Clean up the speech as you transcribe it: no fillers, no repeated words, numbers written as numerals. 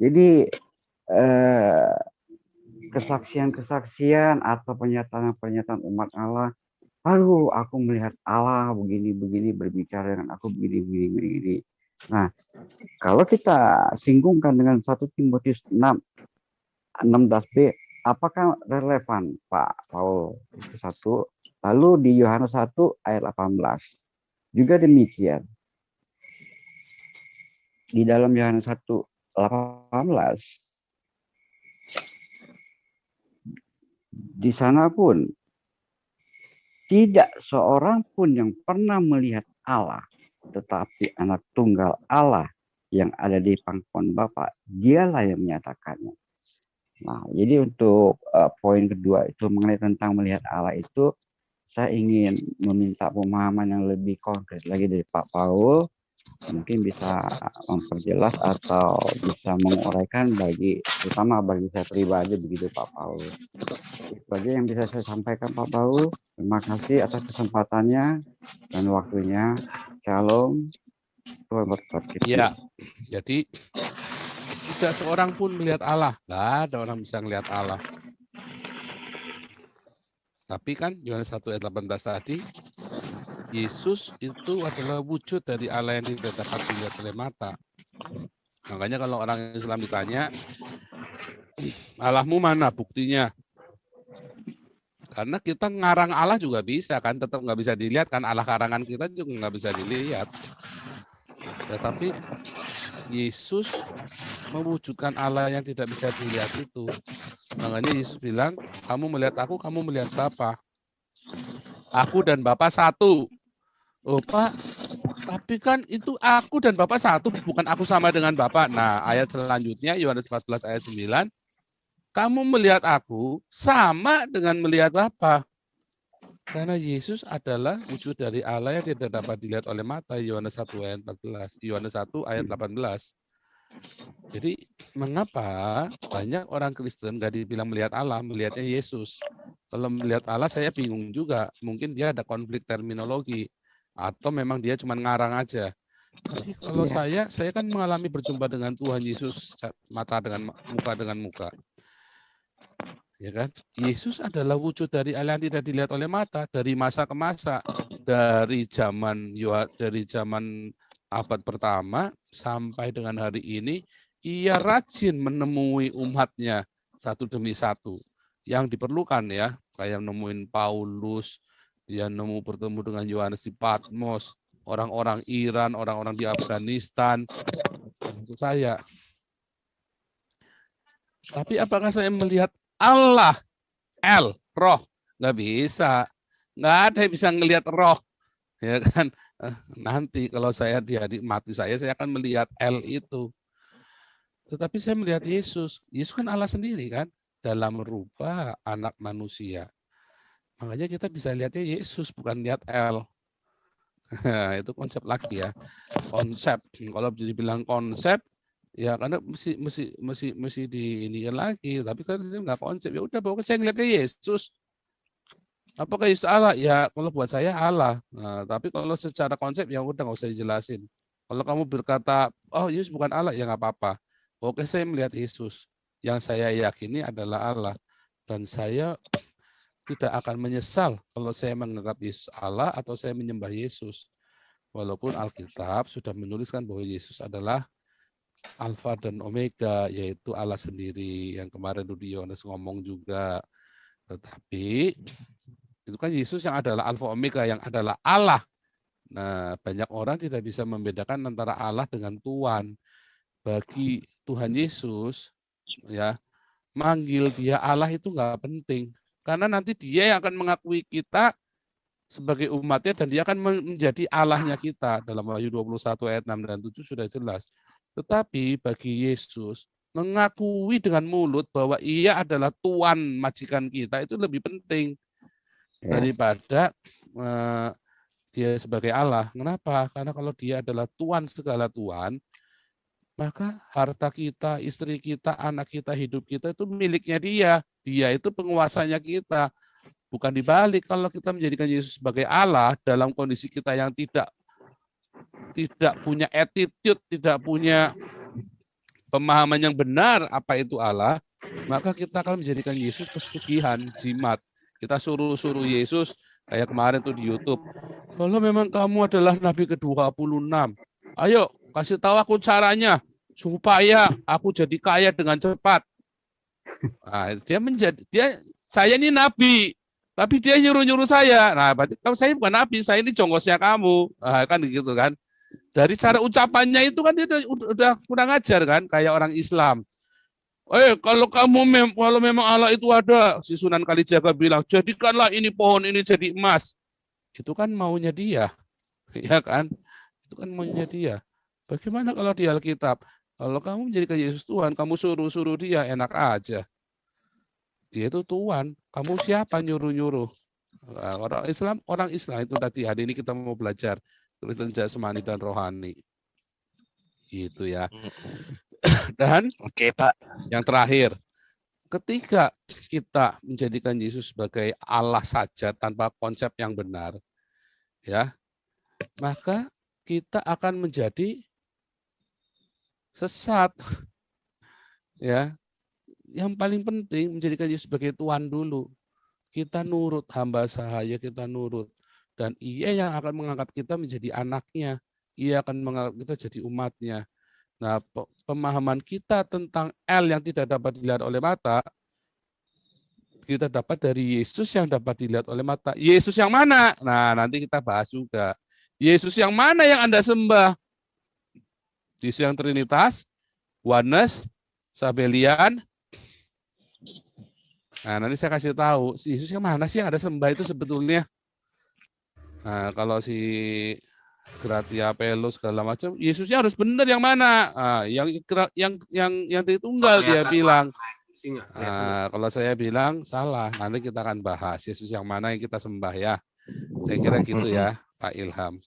Jadi kesaksian-kesaksian atau pernyataan-pernyataan umat Allah, lalu aku melihat Allah begini-begini berbicara dengan aku begini-begini. Nah, kalau kita singgungkan dengan 1 Timotius 6, 16b, apakah relevan Pak Paul? Itu satu. Lalu di Yohanes 1 ayat 18. Juga demikian. Di dalam Yohanes 1 18, di sana pun tidak seorang pun yang pernah melihat Allah, tetapi anak tunggal Allah yang ada di pangkuan Bapa, dialah yang menyatakannya. Nah, jadi untuk poin kedua itu mengenai tentang melihat Allah itu, saya ingin meminta pemahaman yang lebih konkret lagi dari Pak Paul, mungkin bisa memperjelas atau bisa menguraikan terutama bagi saya pribadi begitu Pak Paul. Itu aja yang bisa saya sampaikan Pak Paul. Terima kasih atas kesempatannya dan waktunya. Shalom. Tuhan berkati. Ya, jadi tidak seorang pun melihat Allah. Nggak ada orang bisa melihat Allah. Tapi kan Yohanes 1 ayat 18 tadi, Yesus itu adalah wujud dari Allah yang tidak dapat dilihat oleh mata. Makanya kalau orang Islam ditanya, Allahmu mana buktinya? Karena kita ngarang Allah juga bisa kan, tetap nggak bisa dilihat kan, Allah karangan kita juga nggak bisa dilihat. Tetapi Yesus mewujudkan Allah yang tidak bisa dilihat itu. Makanya Yesus bilang, kamu melihat aku, kamu melihat Bapa. Aku dan Bapa satu. Oh Pak, tapi kan itu aku dan Bapa satu, bukan aku sama dengan Bapa. Nah, ayat selanjutnya, Yohanes 14 ayat 9, kamu melihat aku sama dengan melihat Bapa. Karena Yesus adalah wujud dari Allah yang tidak dapat dilihat oleh mata, Yohanes 1 ayat 14, Yohanes 1 ayat 18. Jadi mengapa banyak orang Kristen nggak dibilang melihat Allah, melihatnya Yesus? Kalau melihat Allah saya bingung juga, mungkin dia ada konflik terminologi, atau memang dia cuma ngarang aja. Tapi kalau saya kan mengalami berjumpa dengan Tuhan Yesus mata dengan muka. Ya kan? Yesus adalah wujud dari Allah yang tidak dilihat oleh mata dari masa ke masa, dari zaman abad pertama sampai dengan hari ini, ia rajin menemui umatnya satu demi satu. Yang diperlukan ya, kayak nemuin Paulus, dia bertemu dengan Yohanes di Patmos, orang-orang Iran, orang-orang di Afghanistan, untuk saya. Tapi apakah saya melihat Allah, roh? Nggak bisa. Nggak ada yang bisa ngelihat roh. Ya kan? Nanti kalau saya di hari mati saya akan melihat itu. Tetapi saya melihat Yesus. Yesus kan Allah sendiri kan? Dalam rupa anak manusia. Makanya kita bisa lihatnya Yesus, bukan lihat itu konsep lagi ya. Konsep. Kalau dibilang konsep, ya karena mesti diinikan lagi. Tapi kan nggak konsep. Ya udah, pokoknya saya ngeliatnya Yesus. Apakah Yesus Allah? Ya kalau buat saya Allah. Nah, tapi kalau secara konsep ya udah nggak usah dijelasin. Kalau kamu berkata, oh Yesus bukan Allah, ya nggak apa-apa. Oke, saya melihat Yesus. Yang saya yakini adalah Allah. Dan saya tidak akan menyesal kalau saya menganggap Yesus Allah atau saya menyembah Yesus. Walaupun Alkitab sudah menuliskan bahwa Yesus adalah Alfa dan Omega, yaitu Allah sendiri. Yang kemarin Rudi Yohanes ngomong juga. Tetapi itu kan Yesus yang adalah Alfa Omega, yang adalah Allah. Nah, banyak orang tidak bisa membedakan antara Allah dengan Tuhan. Bagi Tuhan Yesus, ya, manggil dia Allah itu nggak penting. Karena nanti dia yang akan mengakui kita sebagai umatnya dan dia akan menjadi Allahnya kita. Dalam Wahyu 21 ayat 6 dan 7 sudah jelas. Tetapi bagi Yesus, mengakui dengan mulut bahwa ia adalah Tuhan majikan kita itu lebih penting daripada dia sebagai Allah. Kenapa? Karena kalau dia adalah Tuhan segala Tuhan, maka harta kita, istri kita, anak kita, hidup kita itu miliknya dia. Dia itu penguasanya kita. Bukan dibalik, kalau kita menjadikan Yesus sebagai Allah dalam kondisi kita yang tidak punya attitude, tidak punya pemahaman yang benar apa itu Allah, maka kita akan menjadikan Yesus pesugihan, jimat. Kita suruh Yesus, kayak kemarin tuh di YouTube, kalau memang kamu adalah Nabi ke-26, ayo kasih tahu aku caranya, supaya aku jadi kaya dengan cepat. Nah, saya ini Nabi, tapi dia nyuruh-nyuruh saya. Nah, berarti kalau saya bukan Nabi, saya ini jongosnya kamu. Nah, kan gitu kan. Dari cara ucapannya itu kan dia udah kurang ajar kan, kayak orang Islam. Kalau memang Allah itu ada, si Sunan Kalijaga bilang, jadikanlah ini pohon ini jadi emas. Itu kan maunya dia, ya kan? Itu kan maunya dia. Bagaimana kalau di Alkitab? Kalau kamu menjadikan Yesus Tuhan, kamu suruh-suruh dia, enak aja. Dia itu Tuhan, kamu siapa nyuruh-nyuruh? Orang Islam itu tadi, hari ini kita mau belajar Kristen jasmani dan rohani. Gitu ya. Dan Oke, Pak. Yang terakhir, ketika kita menjadikan Yesus sebagai Allah saja tanpa konsep yang benar, ya, maka kita akan menjadi sesat. Ya, yang paling penting menjadikan Yesus sebagai Tuhan dulu. Kita nurut, hamba sahaya kita nurut. Dan ia yang akan mengangkat kita menjadi anaknya. Ia akan mengangkat kita jadi umatnya. Nah, pemahaman kita tentang L yang tidak dapat dilihat oleh mata, kita dapat dari Yesus yang dapat dilihat oleh mata. Yesus yang mana? Nah, nanti kita bahas juga. Yesus yang mana yang Anda sembah? Yesus yang Trinitas, Oneness, Sabelian. Nah, nanti saya kasih tahu, Yesus yang mana sih yang Anda sembah itu sebetulnya? Nah, kalau si Gratia Pelo segala macam, Yesusnya harus benar yang mana? Nah, yang Tritunggal dia bilang. Nah, kalau saya bilang salah, nanti kita akan bahas Yesus yang mana yang kita sembah ya. Saya kira gitu ya, Pak Ilham.